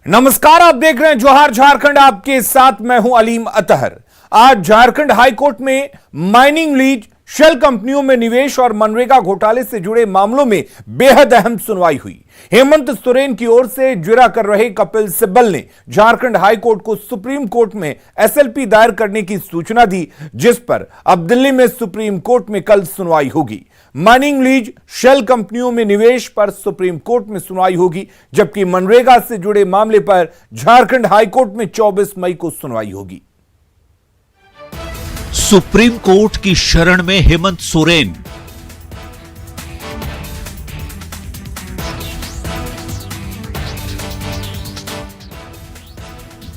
नमस्कार, आप देख रहे हैं जोहार झारखंड। आपके साथ मैं हूं अलीम अतहर। आज झारखंड हाईकोर्ट में माइनिंग लीज, शेल कंपनियों में निवेश और मनरेगा घोटाले से जुड़े मामलों में बेहद अहम सुनवाई हुई। हेमंत सोरेन की ओर से जिरह कर रहे कपिल सिब्बल ने झारखंड हाईकोर्ट को सुप्रीम कोर्ट में एसएलपी दायर करने की सूचना दी, जिस पर अब दिल्ली में सुप्रीम कोर्ट में कल सुनवाई होगी। माइनिंग लीज, शेल कंपनियों में निवेश पर सुप्रीम कोर्ट में सुनवाई होगी, जबकि मनरेगा से जुड़े मामले पर झारखंड हाईकोर्ट में 24 मई को सुनवाई होगी। सुप्रीम कोर्ट की शरण में हेमंत सोरेन।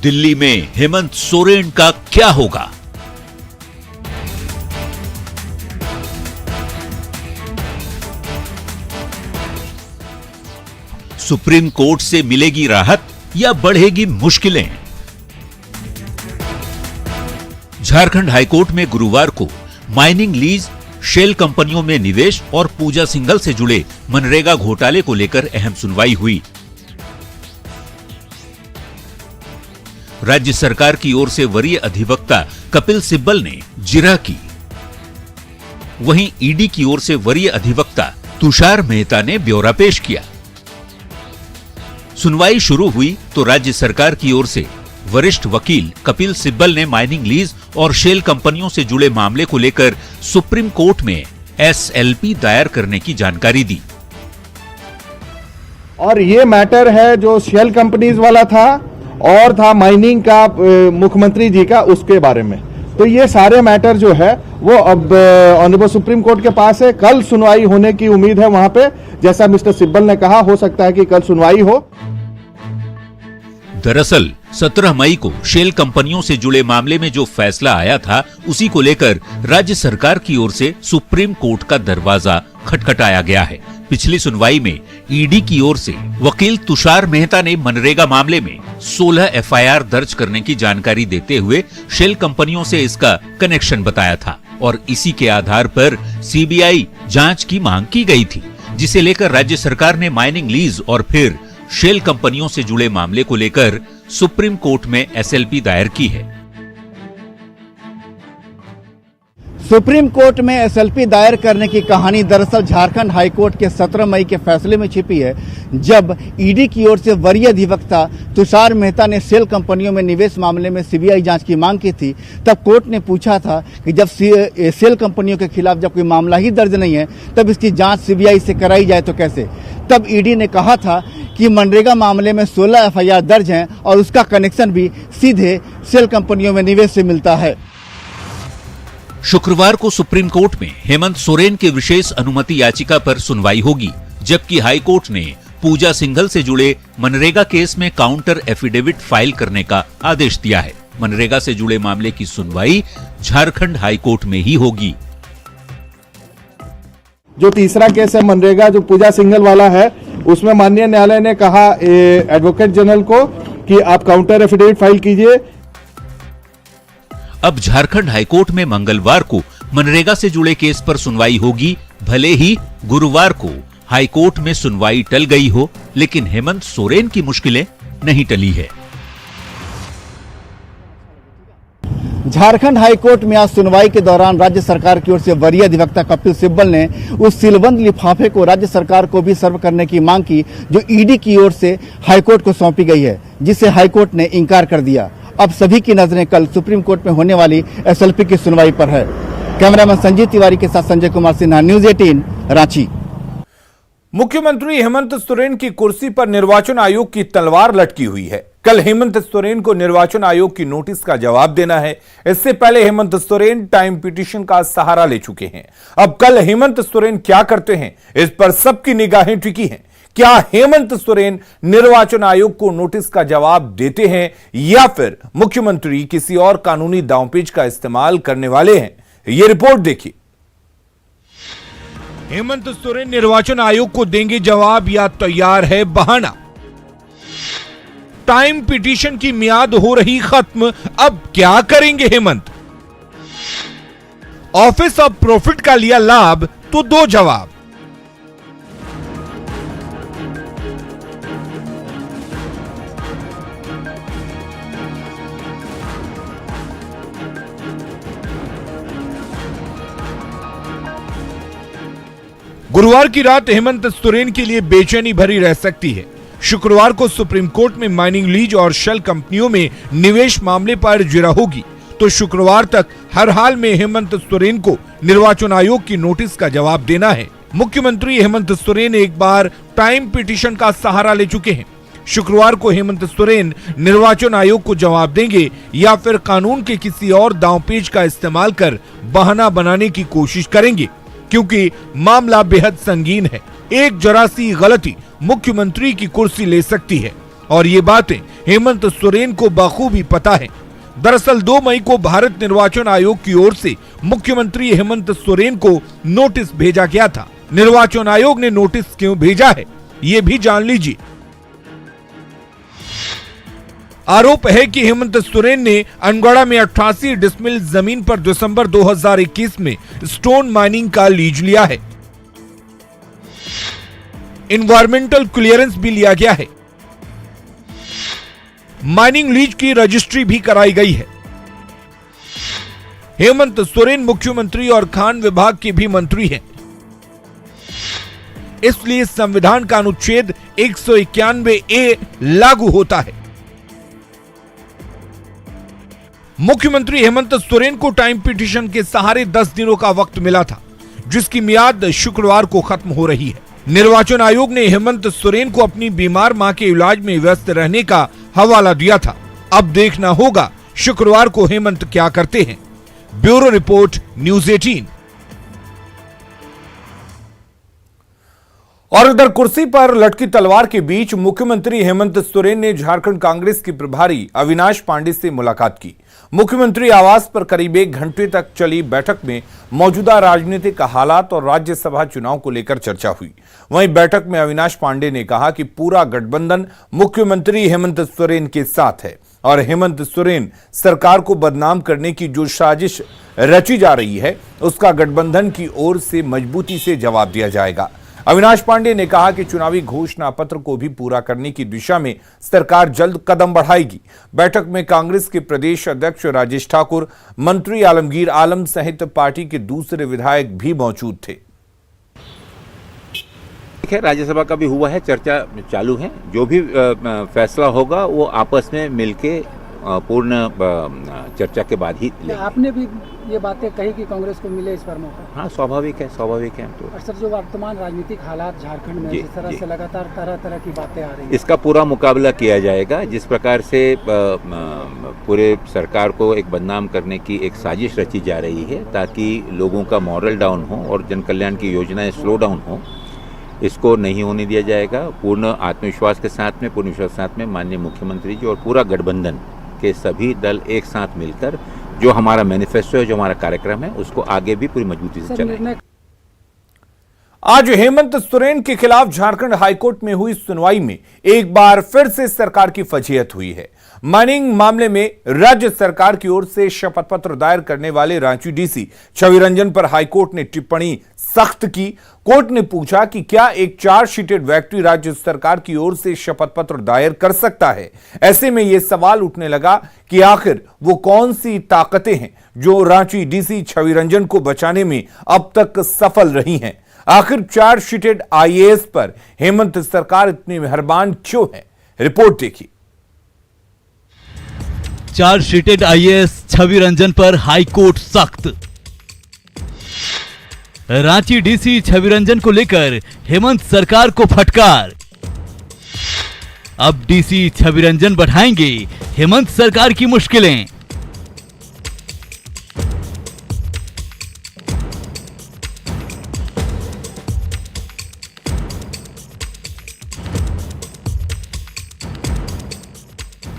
दिल्ली में हेमंत सोरेन का क्या होगा? सुप्रीम कोर्ट से मिलेगी राहत या बढ़ेगी मुश्किलें? झारखंड हाईकोर्ट में गुरुवार को माइनिंग लीज, शेल कंपनियों में निवेश और पूजा सिंघल से जुड़े मनरेगा घोटाले को लेकर अहम सुनवाई हुई। राज्य सरकार की ओर से वरीय अधिवक्ता कपिल सिब्बल ने जिरह की। वहीं ईडी की ओर से वरीय अधिवक्ता तुषार मेहता ने ब्यौरा पेश किया। सुनवाई शुरू हुई तो राज्य सरकार की ओर से वरिष्ठ वकील कपिल सिब्बल ने माइनिंग लीज और शेल कंपनियों से जुड़े मामले को लेकर सुप्रीम कोर्ट में एसएलपी दायर करने की जानकारी दी। और ये मैटर है जो शेल कंपनीज वाला था और था माइनिंग का मुख्यमंत्री जी का, उसके बारे में। तो ये सारे मैटर जो है वो अब ऑनरेबल सुप्रीम कोर्ट के पास है। कल सुनवाई होने की उम्मीद है वहां पे, जैसा मिस्टर सिब्बल ने कहा, हो सकता है कि कल सुनवाई हो। दरअसल 17 मई को शेल कंपनियों से जुड़े मामले में जो फैसला आया था, उसी को लेकर राज्य सरकार की ओर से सुप्रीम कोर्ट का दरवाजा खटखटाया गया है। पिछली सुनवाई में ईडी की ओर से वकील तुषार मेहता ने मनरेगा मामले में 16 एफआईआर दर्ज करने की जानकारी देते हुए शेल कंपनियों से इसका कनेक्शन बताया था और इसी के आधार पर सीबीआई जांच की मांग की गई थी, जिसे लेकर राज्य सरकार ने माइनिंग लीज और फिर शेल कंपनियों से जुड़े मामले को लेकर सुप्रीम कोर्ट में एसएलपी दायर की है। सुप्रीम कोर्ट में एसएलपी दायर करने की कहानी दरअसल झारखंड हाईकोर्ट के 17 मई के फैसले में छिपी है, जब ईडी की ओर से वरीय अधिवक्ता तुषार मेहता ने शेल कंपनियों में निवेश मामले में सीबीआई जांच की मांग की थी। तब कोर्ट ने पूछा था कि जब शेल कंपनियों के खिलाफ जब कोई मामला ही दर्ज नहीं है, तब इसकी जांच सीबीआई से कराई जाए तो कैसे। तब ईडी ने कहा था कि मनरेगा मामले में 16 एफआईआर दर्ज हैं और उसका कनेक्शन भी सीधे शेल कंपनियों में निवेश से मिलता है। शुक्रवार को सुप्रीम कोर्ट में हेमंत सोरेन के विशेष अनुमति याचिका पर सुनवाई होगी, जबकि हाईकोर्ट ने पूजा सिंघल से जुड़े मनरेगा केस में काउंटर एफिडेविट फाइल करने का आदेश दिया है। मनरेगा से जुड़े मामले की सुनवाई झारखंड हाईकोर्ट में ही होगी। जो तीसरा केस है मनरेगा, जो पूजा सिंघल वाला है, उसमें माननीय न्यायालय ने कहा एडवोकेट जनरल को कि आप काउंटर एफिडेविट फाइल कीजिए। अब झारखंड हाईकोर्ट में मंगलवार को मनरेगा से जुड़े केस पर सुनवाई होगी। भले ही गुरुवार को हाईकोर्ट में सुनवाई टल गई हो, लेकिन हेमंत सोरेन की मुश्किलें नहीं टली है। झारखंड हाईकोर्ट में आज सुनवाई के दौरान राज्य सरकार की ओर से वरीय अधिवक्ता कपिल सिब्बल ने उस सीलबंद लिफाफे को राज्य सरकार को भी सर्व करने की मांग की, जो ईडी की ओर से हाईकोर्ट को सौंपी गई है, जिसे हाईकोर्ट ने इंकार कर दिया। अब सभी की नजरें कल सुप्रीम कोर्ट में होने वाली एसएलपी की सुनवाई पर है। कैमरामैन संजीव तिवारी के साथ संजय कुमार सिन्हा, न्यूज 18, रांची। मुख्यमंत्री हेमंत सोरेन की कुर्सी पर निर्वाचन आयोग की तलवार लटकी हुई है। कल हेमंत सोरेन को निर्वाचन आयोग की नोटिस का जवाब देना है। इससे पहले हेमंत सोरेन टाइम पिटीशन का सहारा ले चुके हैं। अब कल हेमंत सोरेन क्या करते हैं, इस पर सबकी निगाहें टिकी हैं। क्या हेमंत सोरेन निर्वाचन आयोग को नोटिस का जवाब देते हैं या फिर मुख्यमंत्री किसी और कानूनी दांवपेच का इस्तेमाल करने वाले हैं? यह रिपोर्ट देखिए। हेमंत सोरेन निर्वाचन आयोग को देंगे जवाब या तैयार है बहाना? टाइम पिटीशन की मियाद हो रही खत्म, अब क्या करेंगे हेमंत? ऑफिस ऑफ प्रॉफिट का लिया लाभ तो दो जवाब। गुरुवार की रात हेमंत सोरेन के लिए बेचैनी भरी रह सकती है। शुक्रवार को सुप्रीम कोर्ट में माइनिंग लीज और शेल कंपनियों में निवेश मामले पर जिरह होगी, तो शुक्रवार तक हर हाल में हेमंत सोरेन को निर्वाचन आयोग की नोटिस का जवाब देना है। मुख्यमंत्री हेमंत सोरेन एक बार टाइम पिटीशन का सहारा ले चुके हैं। शुक्रवार को हेमंत सोरेन निर्वाचन आयोग को जवाब देंगे या फिर कानून के किसी और दांवपेच का इस्तेमाल कर बहाना बनाने की कोशिश करेंगे, क्योंकि मामला बेहद संगीन है। एक जरा सी गलती मुख्यमंत्री की कुर्सी ले सकती है और ये बातें हेमंत सोरेन को बखूबी पता है। दरअसल 2 मई को भारत निर्वाचन आयोग की ओर से मुख्यमंत्री हेमंत सोरेन को नोटिस भेजा गया था। निर्वाचन आयोग ने नोटिस क्यों भेजा है, ये भी जान लीजिए। आरोप है कि हेमंत सोरेन ने अनगढ़ा में 88 डिसमिल जमीन पर दिसंबर 2021 में स्टोन माइनिंग का लीज लिया है। एनवायरमेंटल क्लियरेंस भी लिया गया है। माइनिंग लीज की रजिस्ट्री भी कराई गई है। हेमंत सोरेन मुख्यमंत्री और खान विभाग के भी मंत्री हैं, इसलिए संविधान का अनुच्छेद 191A लागू होता है। मुख्यमंत्री हेमंत सोरेन को टाइम पिटीशन के सहारे 10 दिनों का वक्त मिला था, जिसकी मियाद शुक्रवार को खत्म हो रही है। निर्वाचन आयोग ने हेमंत सोरेन को अपनी बीमार मां के इलाज में व्यस्त रहने का हवाला दिया था। अब देखना होगा शुक्रवार को हेमंत क्या करते हैं। Bureau report, news 18। और उधर कुर्सी पर लटकी तलवार के बीच मुख्यमंत्री हेमंत सोरेन ने झारखंड कांग्रेस के प्रभारी अविनाश पांडे से मुलाकात की। मुख्यमंत्री आवास पर करीब 1 घंटे तक चली बैठक में मौजूदा राजनीतिक हालात और राज्यसभा चुनाव को लेकर चर्चा हुई। वहीं बैठक में अविनाश पांडे ने कहा कि पूरा गठबंधन मुख्यमंत्री हेमंत सोरेन के साथ है और हेमंत सोरेन सरकार को बदनाम करने की जो साजिश रची जा रही है, उसका गठबंधन की ओर से मजबूती से जवाब दिया जाएगा। अविनाश पांडे ने कहा कि चुनावी घोषणा पत्र को भी पूरा करने की दिशा में सरकार जल्द कदम बढ़ाएगी। बैठक में कांग्रेस के प्रदेश अध्यक्ष राजेश ठाकुर, मंत्री आलमगीर आलम सहित पार्टी के दूसरे विधायक भी मौजूद थे। राज्यसभा का भी हुआ है, चर्चा चालू है। जो भी फैसला होगा वो आपस में मिलके पूर्ण चर्चा के बाद ही लेंगे। आपने भी ये बातें कही कि कांग्रेस को मिले इस बार मौका। हाँ, स्वाभाविक है तो। और सर, जो वर्तमान राजनीतिक हालात झारखंड में जिस तरह से लगातार तरह की बातें आ रही हैं, इसका पूरा मुकाबला किया जाएगा। जिस प्रकार से पूरे सरकार को एक बदनाम करने की एक साजिश रची जा रही है ताकि लोगों का मॉरल डाउन हो और जन कल्याण की योजनाएं स्लो डाउन हो, इसको नहीं होने दिया जाएगा। पूर्ण आत्मविश्वास के साथ में माननीय मुख्यमंत्री जी और पूरा गठबंधन के सभी दल एक साथ मिलकर जो हमारा मैनिफेस्टो है, जो हमारा कार्यक्रम है, उसको आगे भी पूरी मजबूती से चलाएंगे। आज हेमंत सोरेन के खिलाफ झारखंड हाईकोर्ट में हुई सुनवाई में एक बार फिर से सरकार की फजीहत हुई है। माइनिंग मामले में राज्य सरकार की ओर से शपथ पत्र दायर करने वाले रांची डीसी छवि रंजन पर हाईकोर्ट ने टिप्पणी सख्त की। कोर्ट ने पूछा कि क्या एक चार्जशीटेड व्यक्ति राज्य सरकार की ओर से शपथ पत्र दायर कर सकता है। ऐसे में यह सवाल उठने लगा कि आखिर वो कौन सी ताकतें हैं जो रांची डीसी छवि रंजन को बचाने में अब तक सफल रही हैं। आखिर चार्जशीटेड आईएएस पर हेमंत सरकार इतनी मेहरबान क्यों है, रिपोर्ट देखिए। चार्जशीटेड आईएएस छवि रंजन पर हाईकोर्ट सख्त। रांची डीसी छवि रंजन को लेकर हेमंत सरकार को फटकार। अब डीसी छवि रंजन बढ़ाएंगे हेमंत सरकार की मुश्किलें।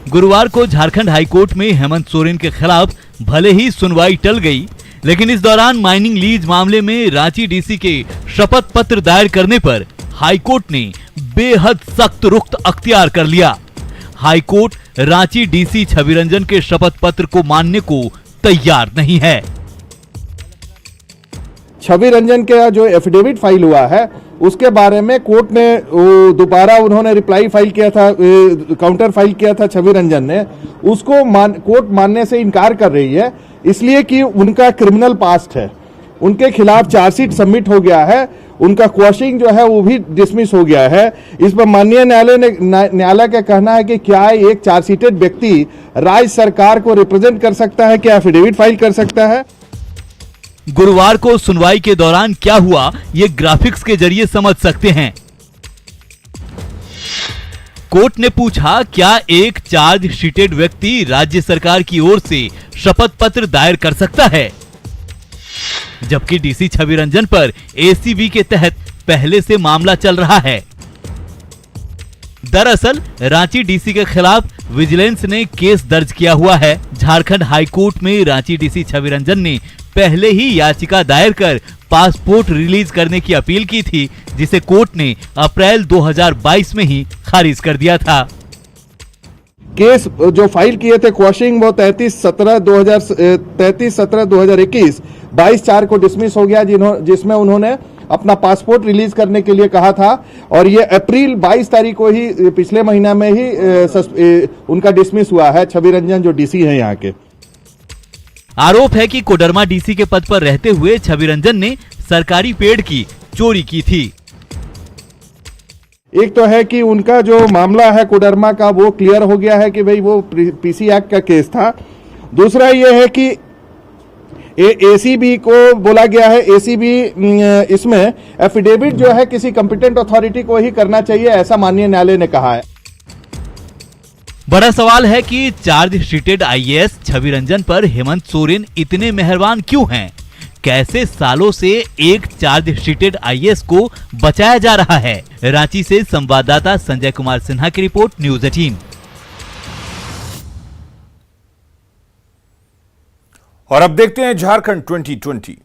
गुरुवार को झारखंड हाईकोर्ट में हेमंत सोरेन के खिलाफ भले ही सुनवाई टल गई, लेकिन इस दौरान माइनिंग लीज मामले में रांची डीसी के शपथ पत्र दायर करने पर हाईकोर्ट ने बेहद सख्त रुख अख्तियार कर लिया। हाईकोर्ट रांची डीसी छवि रंजन के शपथ पत्र को मानने को तैयार नहीं है। छवि रंजन का जो एफिडेविट फाइल हुआ है उसके बारे में कोर्ट ने दोबारा उन्होंने रिप्लाई फाइल किया था, काउंटर फाइल किया था छवि रंजन ने, उसको कोर्ट मानने से इनकार कर रही है, इसलिए कि उनका क्रिमिनल पास्ट है, उनके खिलाफ चार्जशीट सबमिट हो गया है उनका क्वेश्चनिंग जो है वो भी डिसमिस हो गया है। इस पर माननीय न्यायालय का कहना है कि क्या एक चार्जशीटेड व्यक्ति राज्य सरकार को रिप्रेजेंट कर सकता है, क्या एफिडेविट फाइल कर सकता है। गुरुवार को सुनवाई के दौरान क्या हुआ, ये ग्राफिक्स के जरिए समझ सकते हैं। कोर्ट ने पूछा, क्या एक चार्ज शीटेड व्यक्ति राज्य सरकार की ओर से शपथ पत्र दायर कर सकता है, जबकि डीसी छवि रंजन पर एसीबी के तहत पहले से मामला चल रहा है। दरअसल रांची डीसी के खिलाफ विजिलेंस ने केस दर्ज किया हुआ है। झारखंड हाईकोर्ट में रांची डीसी छवि रंजन ने पहले ही याचिका दायर कर पासपोर्ट रिलीज करने की अपील की थी, जिसे कोर्ट ने अप्रैल 2022 में ही खारिज कर दिया था। केस जो फाइल किए थे क्वेश्चनिंग वो 33/17/2021 22/4 को डिसमिस हो गया, जिसमें उन्होंने अपना पासपोर्ट रिलीज करने के लिए कहा था, और ये अप्रैल 22 तारीख को ही पिछले महीना में ही उनका डिसमिस हुआ है। छवि रंजन जो डीसी है यहाँ के। आरोप है कि कोडरमा डीसी के पद पर रहते हुए छवि रंजन ने सरकारी पेड़ की चोरी की थी। एक तो है कि उनका जो मामला है कोडरमा का वो क्लियर हो गया है कि भाई वो पीसी एक्ट का केस था। दूसरा ये है कि एसीबी को बोला गया है, एसीबी इसमें एफिडेविट जो है किसी कॉम्पिटेंट अथॉरिटी को ही करना चाहिए, ऐसा माननीय न्यायालय ने कहा है। बड़ा सवाल है कि चार्ज शीटेड आईएएस छवि रंजन पर हेमंत सोरेन इतने मेहरबान क्यों हैं? कैसे सालों से एक चार्ज शीटेड आईएएस को बचाया जा रहा है? रांची से संवाददाता संजय कुमार सिन्हा की रिपोर्ट, न्यूज़ 18। और अब देखते हैं झारखंड 2020।